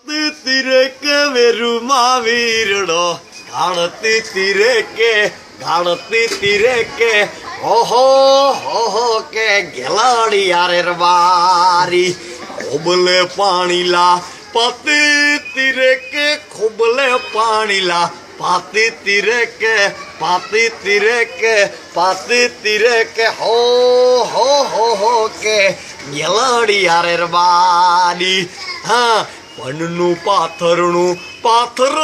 તિરક વેરુમાં વીરડો ગાળતી તિરકે ઓહો હો કે ગેલાડી યારે રવારી ખોબલે પાણીલા પાતી તિરકે હો કે ગેલાડી યારે રવારી હા પનનું પાથરણું પાથર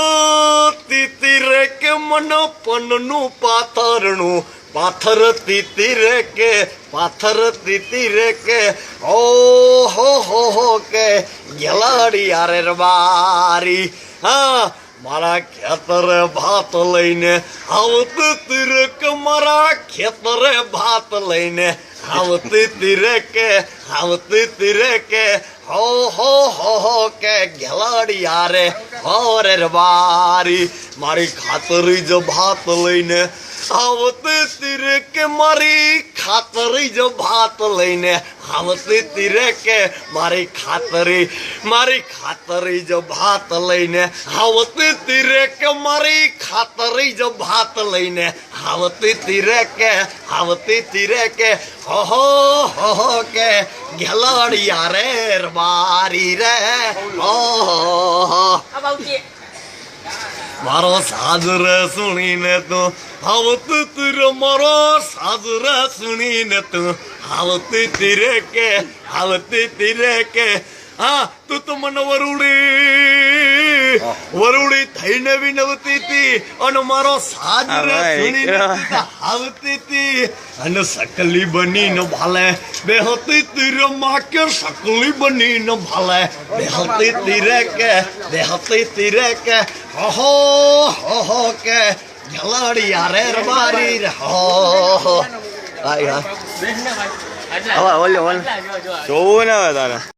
તિરકે મન પનનું પાથરણું પાથર તિરકે હો કે ગેલાડી યારે રવારી હા મારા ખેતરે ભાત લઈને આવતી તિરક મારા ખેતરે ભાત લઈને આવતી તિરકે હો કે ગેલાડી યારે હોરે રવારી મારી ખાતરી જ ભાત લઈને આવતી તિરકે મારી ખાતરી જ ભાત લઈને આવતી તિરકે મારી ખાતરી જ ભાત લઈને આવતી તિરકે મારી ખાતરી જ ભાત લઈને આવતી તિરકે હો કે ગેલાડી યારે રવારી રે મારો સાજરે સુણીને તું આવતી તિર મારો સાજરે સુણીને તું આવતી તિરકે હા તું તો મને વરુડી થઈને વિનવતી હતી અને મારો સાજરે સુણીને આવતી હતી અને સકલી બનીને ભાલે બેહતી તિર માં કે સકલી બનીને ભાલે બેહતી તિરકે હો કે ગેલાડી યારે રવારી હો હા ઓલે જોવું ના તારે